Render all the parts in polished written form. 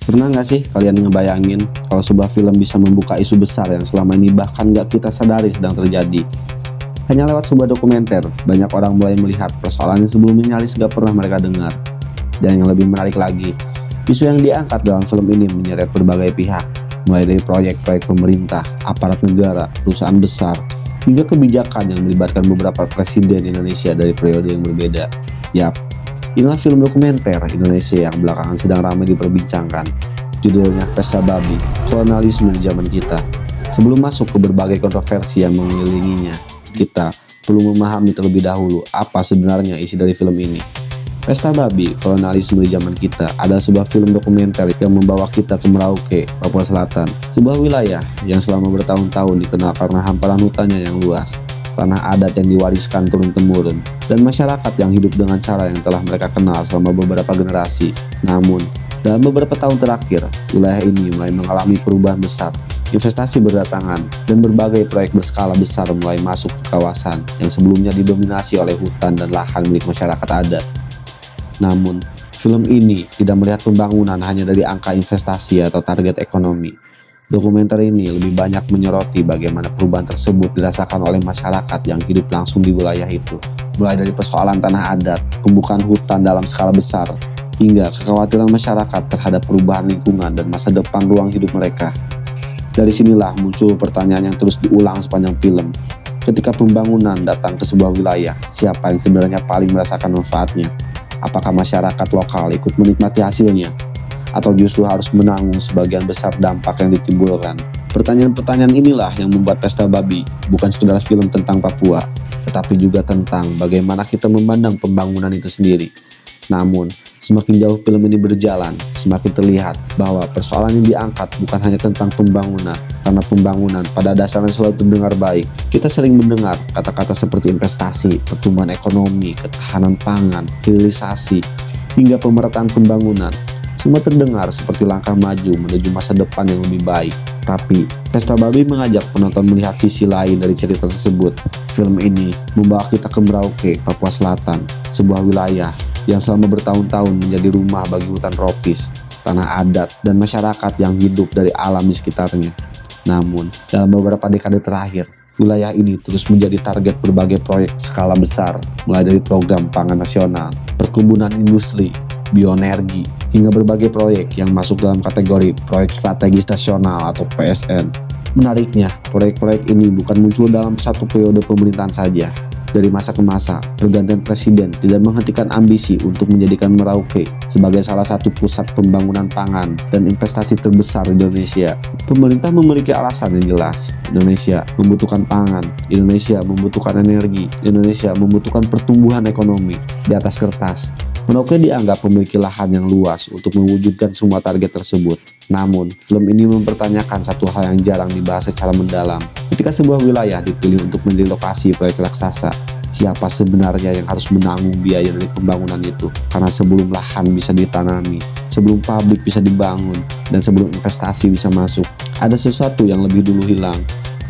Pernah nggak sih kalian ngebayangin kalau sebuah film bisa membuka isu besar yang selama ini bahkan nggak kita sadari sedang terjadi? Hanya lewat sebuah dokumenter, banyak orang mulai melihat persoalan yang sebelumnya nyaris nggak pernah mereka dengar. Dan yang lebih menarik lagi, isu yang diangkat dalam film ini menyeret berbagai pihak, mulai dari proyek-proyek pemerintah, aparat negara, perusahaan besar, hingga kebijakan yang melibatkan beberapa presiden Indonesia dari periode yang berbeda. Yap, inilah film dokumenter Indonesia yang belakangan sedang ramai diperbincangkan. Judulnya Pesta Babi, Kolonialisme di Zaman Kita. Sebelum masuk ke berbagai kontroversi yang mengelilinginya, kita perlu memahami terlebih dahulu apa sebenarnya isi dari film ini. Pesta Babi, Kolonialisme di Zaman Kita adalah sebuah film dokumenter yang membawa kita ke Merauke, Papua Selatan, sebuah wilayah yang selama bertahun-tahun dikenal karena hamparan hutannya yang luas, tanah adat yang diwariskan turun-temurun, dan masyarakat yang hidup dengan cara yang telah mereka kenal selama beberapa generasi. Namun, dalam beberapa tahun terakhir, wilayah ini mulai mengalami perubahan besar. Investasi berdatangan dan berbagai proyek berskala besar mulai masuk ke kawasan yang sebelumnya didominasi oleh hutan dan lahan milik masyarakat adat. Namun, film ini tidak melihat pembangunan hanya dari angka investasi atau target ekonomi. Dokumenter ini lebih banyak menyoroti bagaimana perubahan tersebut dirasakan oleh masyarakat yang hidup langsung di wilayah itu. Mulai dari persoalan tanah adat, pembukaan hutan dalam skala besar, hingga kekhawatiran masyarakat terhadap perubahan lingkungan dan masa depan ruang hidup mereka. Dari sinilah muncul pertanyaan yang terus diulang sepanjang film. Ketika pembangunan datang ke sebuah wilayah, siapa yang sebenarnya paling merasakan manfaatnya? Apakah masyarakat lokal ikut menikmati hasilnya? Atau justru harus menanggung sebagian besar dampak yang ditimbulkan? Pertanyaan-pertanyaan inilah yang membuat Pesta Babi bukan sekedar film tentang Papua, tetapi juga tentang bagaimana kita memandang pembangunan itu sendiri. Namun, semakin jauh film ini berjalan, semakin terlihat bahwa persoalan yang diangkat bukan hanya tentang pembangunan, karena pembangunan pada dasarnya selalu terdengar baik. Kita sering mendengar kata-kata seperti investasi, pertumbuhan ekonomi, ketahanan pangan, hilirisasi, hingga pemerataan pembangunan. Semua terdengar seperti langkah maju menuju masa depan yang lebih baik. Tapi, Pesta Babi mengajak penonton melihat sisi lain dari cerita tersebut. Film ini membawa kita ke Merauke, Papua Selatan, sebuah wilayah yang selama bertahun-tahun menjadi rumah bagi hutan tropis, tanah adat, dan masyarakat yang hidup dari alam di sekitarnya. Namun, dalam beberapa dekade terakhir, wilayah ini terus menjadi target berbagai proyek skala besar, mulai dari program pangan nasional, perkebunan industri, bioenergi, hingga berbagai proyek yang masuk dalam kategori proyek strategis nasional atau PSN. Menariknya, proyek-proyek ini bukan muncul dalam satu periode pemerintahan saja. Dari masa ke masa, pergantian presiden tidak menghentikan ambisi untuk menjadikan Merauke sebagai salah satu pusat pembangunan pangan dan investasi terbesar di Indonesia. Pemerintah memiliki alasan yang jelas. Indonesia membutuhkan pangan, Indonesia membutuhkan energi, Indonesia membutuhkan pertumbuhan ekonomi. Di atas kertas, Merauke dianggap memiliki lahan yang luas untuk mewujudkan semua target tersebut. Namun, film ini mempertanyakan satu hal yang jarang dibahas secara mendalam. Ketika sebuah wilayah dipilih untuk menjadi lokasi proyek raksasa, siapa sebenarnya yang harus menanggung biaya dari pembangunan itu? Karena sebelum lahan bisa ditanami, sebelum pabrik bisa dibangun, dan sebelum investasi bisa masuk, ada sesuatu yang lebih dulu hilang.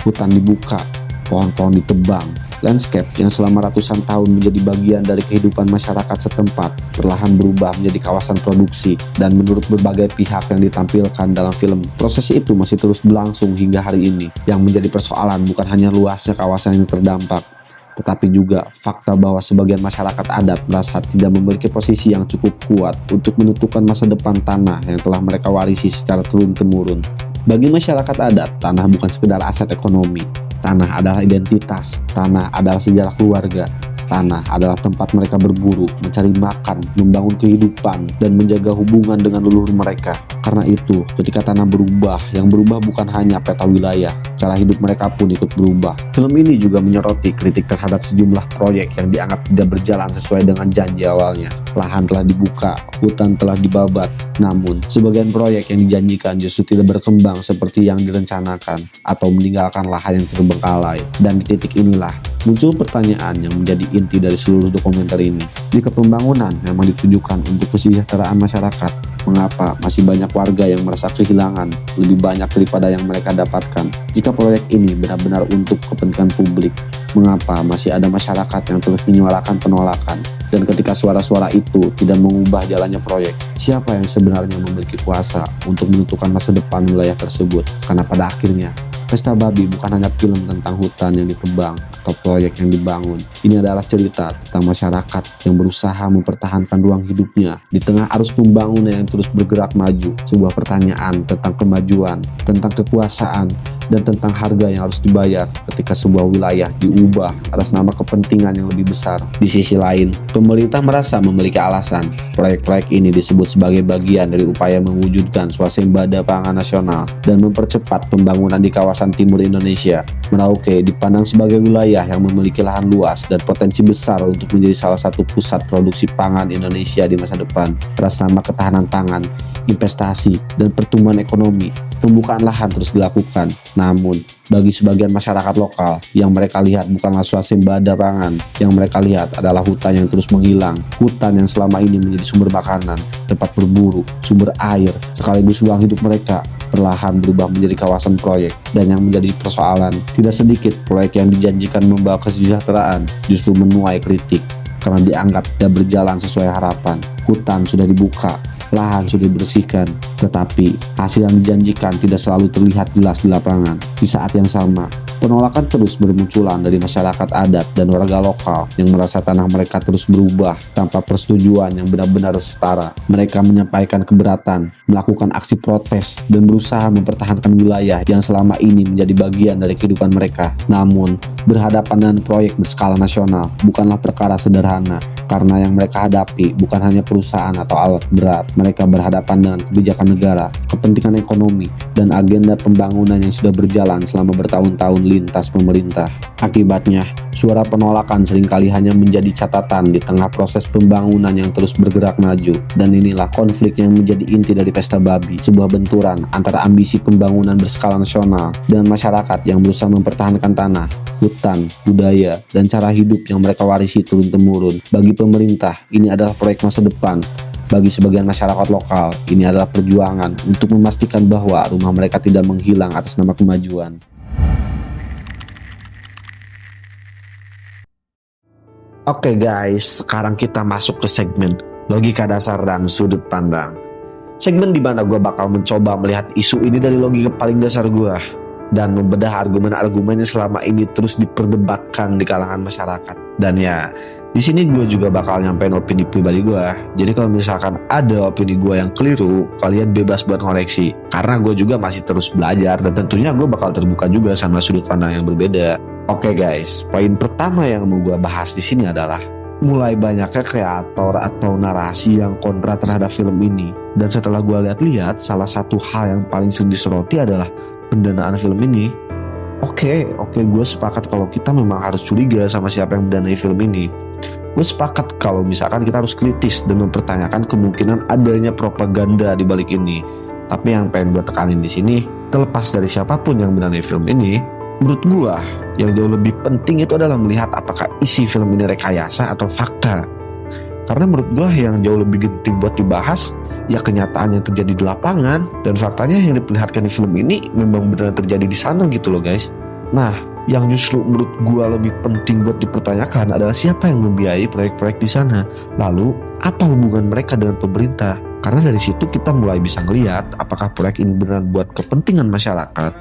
Hutan dibuka, pohon-pohon ditebang, landscape yang selama ratusan tahun menjadi bagian dari kehidupan masyarakat setempat perlahan berubah menjadi kawasan produksi. Dan menurut berbagai pihak yang ditampilkan dalam film, proses itu masih terus berlangsung hingga hari ini. Yang menjadi persoalan bukan hanya luasnya kawasan yang terdampak, tetapi juga fakta bahwa sebagian masyarakat adat merasa tidak memiliki posisi yang cukup kuat untuk menentukan masa depan tanah yang telah mereka warisi secara turun-temurun. Bagi masyarakat adat, tanah bukan sekedar aset ekonomi. Tanah adalah identitas, tanah adalah sejarah keluarga, tanah adalah tempat mereka berburu, mencari makan, membangun kehidupan, dan menjaga hubungan dengan leluhur mereka. Karena itu, ketika tanah berubah, yang berubah bukan hanya peta wilayah, cara hidup mereka pun ikut berubah. Film ini juga menyoroti kritik terhadap sejumlah proyek yang dianggap tidak berjalan sesuai dengan janji awalnya. Lahan telah dibuka, hutan telah dibabat, namun sebagian proyek yang dijanjikan justru tidak berkembang seperti yang direncanakan atau meninggalkan lahan yang terbengkalai. Dan di titik inilah muncul pertanyaan yang menjadi inti dari seluruh dokumenter ini. Jika pembangunan memang ditujukan untuk kesejahteraan masyarakat, Mengapa masih banyak warga yang merasa kehilangan lebih banyak daripada yang mereka dapatkan? Jika proyek ini benar-benar untuk kepentingan publik, mengapa masih ada masyarakat yang terus menyuarakan penolakan? Dan ketika suara-suara itu tidak mengubah jalannya proyek, siapa yang sebenarnya memiliki kuasa untuk menentukan masa depan wilayah tersebut? Karena pada akhirnya, Pesta Babi bukan hanya film tentang hutan yang ditebang atau proyek yang dibangun. Ini adalah cerita tentang masyarakat yang berusaha mempertahankan ruang hidupnya di tengah arus pembangunan yang terus bergerak maju. Sebuah pertanyaan tentang kemajuan, tentang kekuasaan, dan tentang harga yang harus dibayar ketika sebuah wilayah diubah atas nama kepentingan yang lebih besar. Di sisi lain, pemerintah merasa memiliki alasan. Proyek-proyek ini disebut sebagai bagian dari upaya mewujudkan swasembada pangan nasional dan mempercepat pembangunan di kawasan timur Indonesia. Merauke dipandang sebagai wilayah yang memiliki lahan luas dan potensi besar untuk menjadi salah satu pusat produksi pangan Indonesia di masa depan. Atas nama ketahanan pangan, investasi, dan pertumbuhan ekonomi, pembukaan lahan terus dilakukan. Namun, bagi sebagian masyarakat lokal, yang mereka lihat bukanlah swasembada pangan, yang mereka lihat adalah hutan yang terus menghilang. Hutan yang selama ini menjadi sumber makanan, tempat berburu, sumber air, sekaligus ruang hidup mereka, perlahan berubah menjadi kawasan proyek. Dan yang menjadi persoalan, tidak sedikit proyek yang dijanjikan membawa kesejahteraan justru menuai kritik karena dianggap tidak berjalan sesuai harapan. Hutan sudah dibuka, lahan sudah dibersihkan, tetapi hasil yang dijanjikan tidak selalu terlihat jelas di lapangan. Di saat yang sama, penolakan terus bermunculan dari masyarakat adat dan warga lokal yang merasa tanah mereka terus berubah tanpa persetujuan yang benar-benar setara. Mereka menyampaikan keberatan, melakukan aksi protes, dan berusaha mempertahankan wilayah yang selama ini menjadi bagian dari kehidupan mereka. Namun, berhadapan dengan proyek berskala nasional bukanlah perkara sederhana, karena yang mereka hadapi bukan hanya perusahaan atau alat berat. Mereka berhadapan dengan kebijakan negara, kepentingan ekonomi, dan agenda pembangunan yang sudah berjalan selama bertahun-tahun lintas pemerintah. Akibatnya, suara penolakan seringkali hanya menjadi catatan di tengah proses pembangunan yang terus bergerak maju. Dan inilah konflik yang menjadi inti dari Pesta Babi, sebuah benturan antara ambisi pembangunan berskala nasional dan masyarakat yang berusaha mempertahankan tanah, hutan, budaya, dan cara hidup yang mereka warisi turun-temurun. Bagi pemerintah, ini adalah proyek masa depan. Bagi sebagian masyarakat lokal, ini adalah perjuangan untuk memastikan bahwa rumah mereka tidak menghilang atas nama kemajuan. Oke guys, sekarang kita masuk ke segmen logika dasar dan sudut pandang. Segmen di mana gue bakal mencoba melihat isu ini dari logika paling dasar gue dan membedah argumen-argumen yang selama ini terus diperdebatkan di kalangan masyarakat. Dan ya, di sini gue juga bakal nyampein opini pribadi gue. Jadi kalau misalkan ada opini gue yang keliru, kalian bebas buat ngoreksi. Karena gue juga masih terus belajar dan tentunya gue bakal terbuka juga sama sudut pandang yang berbeda. Oke guys, poin pertama yang mau gue bahas di sini adalah mulai banyaknya kreator atau narasi yang kontra terhadap film ini. Dan setelah gue lihat-lihat, salah satu hal yang paling sering disoroti adalah pendanaan film ini. Oke, gue sepakat kalau kita memang harus curiga sama siapa yang mendanai film ini. Gue sepakat kalau misalkan kita harus kritis dan mempertanyakan kemungkinan adanya propaganda di balik ini. Tapi yang pengen gue tekanin di sini, terlepas dari siapapun yang mendanai film ini, menurut gue yang jauh lebih penting itu adalah melihat apakah isi film ini rekayasa atau fakta. Karena menurut gue yang jauh lebih genting buat dibahas ya kenyataan yang terjadi di lapangan dan faktanya yang diperlihatkan di film ini memang benar terjadi di sana gitu loh guys. Nah, yang justru menurut gue lebih penting buat dipertanyakan adalah siapa yang membiayai proyek-proyek di sana. Lalu apa hubungan mereka dengan pemerintah? Karena dari situ kita mulai bisa ngelihat apakah proyek ini benar buat kepentingan masyarakat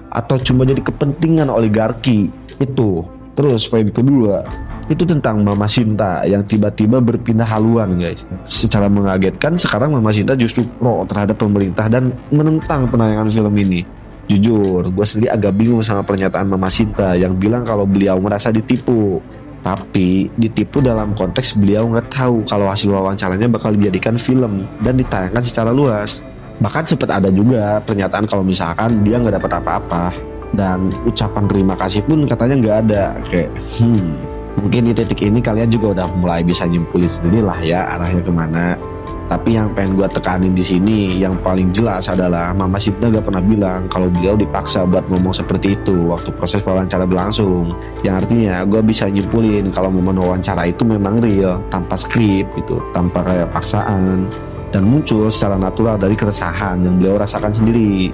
atau cuma jadi kepentingan oligarki itu. Terus poin kedua itu tentang Mama Sinta yang tiba-tiba berpindah haluan guys. Secara mengagetkan sekarang Mama Sinta justru pro terhadap pemerintah dan menentang penayangan film ini. Jujur, gue sendiri agak bingung sama pernyataan Mama Sinta yang bilang kalau beliau merasa ditipu. Tapi ditipu dalam konteks beliau nggak tahu kalau hasil wawancaranya bakal dijadikan film dan ditayangkan secara luas. Bahkan sempat ada juga pernyataan kalau misalkan dia nggak dapat apa-apa. Dan ucapan terima kasih pun katanya nggak ada. Kayak mungkin di titik ini kalian juga udah mulai bisa nyimpulin sendiri lah ya arahnya kemana. Tapi yang pengen gue tekanin di sini yang paling jelas adalah Mama Sinta gak pernah bilang kalau beliau dipaksa buat ngomong seperti itu waktu proses wawancara berlangsung. Yang artinya gue bisa nyimpulin kalau momen wawancara itu memang real, tanpa skrip gitu, tanpa kayak paksaan. dan muncul secara natural dari keresahan yang beliau rasakan sendiri.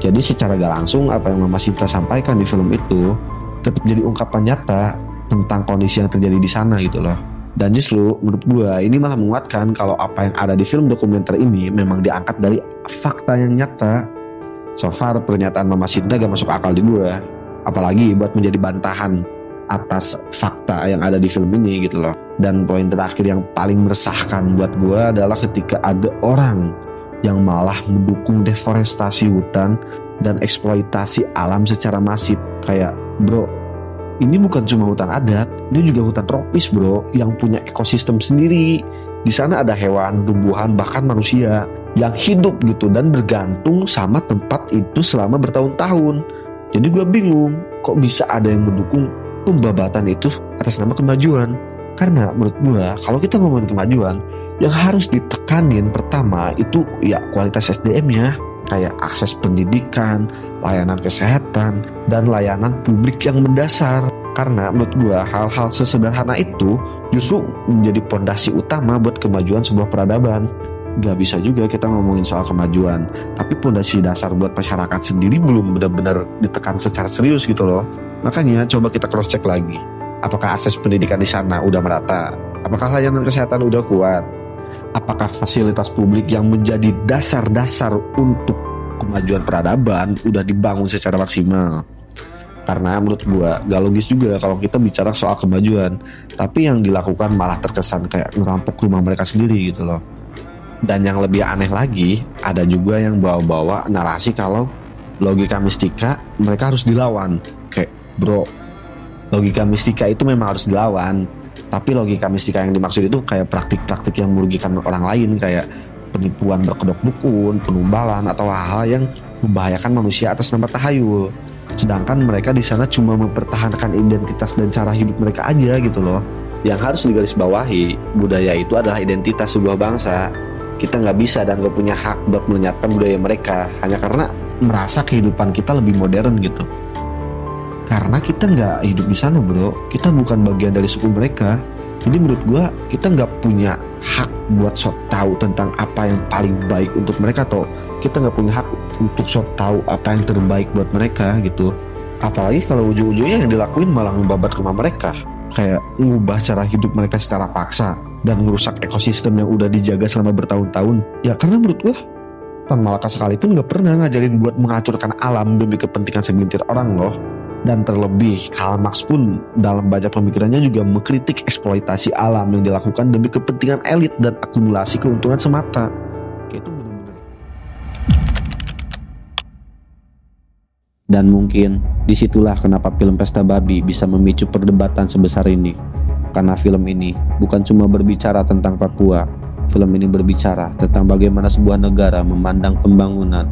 Jadi secara gak langsung apa yang Mama Sinta sampaikan di film itu tetap jadi ungkapan nyata tentang kondisi yang terjadi di sana gitu loh. Dan justru menurut gue ini malah menguatkan kalau apa yang ada di film dokumenter ini memang diangkat dari fakta yang nyata. So far pernyataan Mama Sinta gak masuk akal di gue, apalagi buat menjadi bantahan atas fakta yang ada di film ini gitu loh. Dan poin terakhir yang paling meresahkan buat gue adalah ketika ada orang yang malah mendukung deforestasi hutan dan eksploitasi alam secara masif. Kayak bro, ini bukan cuma hutan adat, ini juga hutan tropis bro, yang punya ekosistem sendiri. Di sana ada hewan, tumbuhan, bahkan manusia yang hidup gitu dan bergantung sama tempat itu selama bertahun-tahun. Jadi gue bingung, kok bisa ada yang mendukung pembabatan itu atas nama kemajuan? Karena menurut gue kalau kita ngomongin kemajuan, yang harus ditekanin pertama itu ya kualitas SDM-nya, kayak akses pendidikan, layanan kesehatan, dan layanan publik yang mendasar. Karena menurut gue hal-hal sesederhana itu justru menjadi pondasi utama buat kemajuan sebuah peradaban. Gak bisa juga kita ngomongin soal kemajuan tapi pondasi dasar buat masyarakat sendiri belum benar-benar ditekan secara serius gitu loh. Makanya coba kita cross check lagi, apakah akses pendidikan di sana udah merata, apakah layanan kesehatan udah kuat, apakah fasilitas publik yang menjadi dasar-dasar untuk kemajuan peradaban udah dibangun secara maksimal. Karena menurut gua gak logis juga kalau kita bicara soal kemajuan tapi yang dilakukan malah terkesan kayak ngerampok rumah mereka sendiri gitu loh. Dan yang lebih aneh lagi, ada juga yang bawa-bawa narasi kalau logika mistika mereka harus dilawan. Kayak bro, logika mistika itu memang harus dilawan, tapi logika mistika yang dimaksud itu kayak praktik-praktik yang merugikan orang lain, kayak penipuan berkedok dukun, penumbalan, atau hal-hal yang membahayakan manusia atas nama tahayul. Sedangkan mereka di sana cuma mempertahankan identitas dan cara hidup mereka aja gitu loh. Yang harus digarisbawahi, budaya itu adalah identitas sebuah bangsa. Kita nggak bisa dan nggak punya hak buat melenyapkan budaya mereka hanya karena merasa kehidupan kita lebih modern gitu. Karena kita nggak hidup di sana bro, kita bukan bagian dari suku mereka. Jadi menurut gue kita nggak punya hak buat sok tahu tentang apa yang paling baik untuk mereka, atau kita nggak punya hak untuk sok tahu apa yang terbaik buat mereka gitu. Apalagi kalau ujung-ujungnya yang dilakuin malah membabat rumah mereka, kayak ngubah cara hidup mereka secara paksa dan merusak ekosistem yang udah dijaga selama bertahun-tahun. Ya karena menurut gue Tan Malaka sekalipun nggak pernah ngajarin buat menghancurkan alam demi kepentingan segelintir orang loh. Dan terlebih Karl Marx pun dalam banyak pemikirannya juga mengkritik eksploitasi alam yang dilakukan demi kepentingan elit dan akumulasi keuntungan semata. Kayak itu benar-benar. Dan mungkin disitulah kenapa film Pesta Babi bisa memicu perdebatan sebesar ini. Karena film ini bukan cuma berbicara tentang Papua. Film ini berbicara tentang bagaimana sebuah negara memandang pembangunan.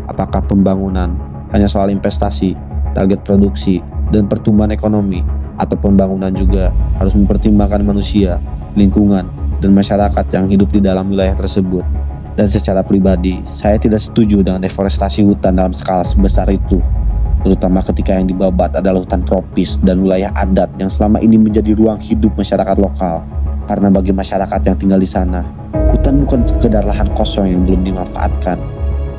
Apakah pembangunan hanya soal investasi, target produksi, dan pertumbuhan ekonomi, atau pembangunan juga harus mempertimbangkan manusia, lingkungan, dan masyarakat yang hidup di dalam wilayah tersebut. Dan secara pribadi, saya tidak setuju dengan deforestasi hutan dalam skala sebesar itu, terutama ketika yang dibabat adalah hutan tropis dan wilayah adat yang selama ini menjadi ruang hidup masyarakat lokal. Karena bagi masyarakat yang tinggal di sana, hutan bukan sekedar lahan kosong yang belum dimanfaatkan.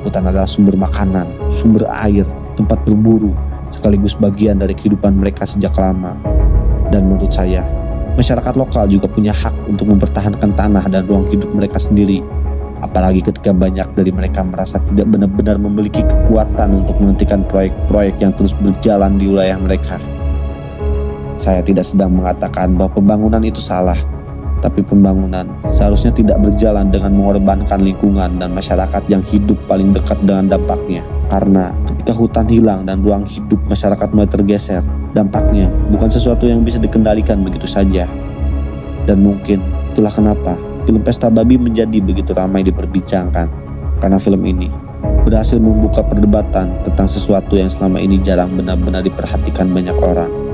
Hutan adalah sumber makanan, sumber air, tempat berburu, sekaligus bagian dari kehidupan mereka sejak lama. Dan menurut saya, masyarakat lokal juga punya hak untuk mempertahankan tanah dan ruang hidup mereka sendiri. Apalagi ketika banyak dari mereka merasa tidak benar-benar memiliki kekuatan untuk menghentikan proyek-proyek yang terus berjalan di wilayah mereka. Saya tidak sedang mengatakan bahwa pembangunan itu salah, tapi pembangunan seharusnya tidak berjalan dengan mengorbankan lingkungan dan masyarakat yang hidup paling dekat dengan dampaknya. Karena ketika hutan hilang dan ruang hidup masyarakat mulai tergeser, dampaknya bukan sesuatu yang bisa dikendalikan begitu saja. Dan mungkin itulah kenapa film Pesta Babi menjadi begitu ramai diperbincangkan. Karena film ini berhasil membuka perdebatan tentang sesuatu yang selama ini jarang benar-benar diperhatikan banyak orang.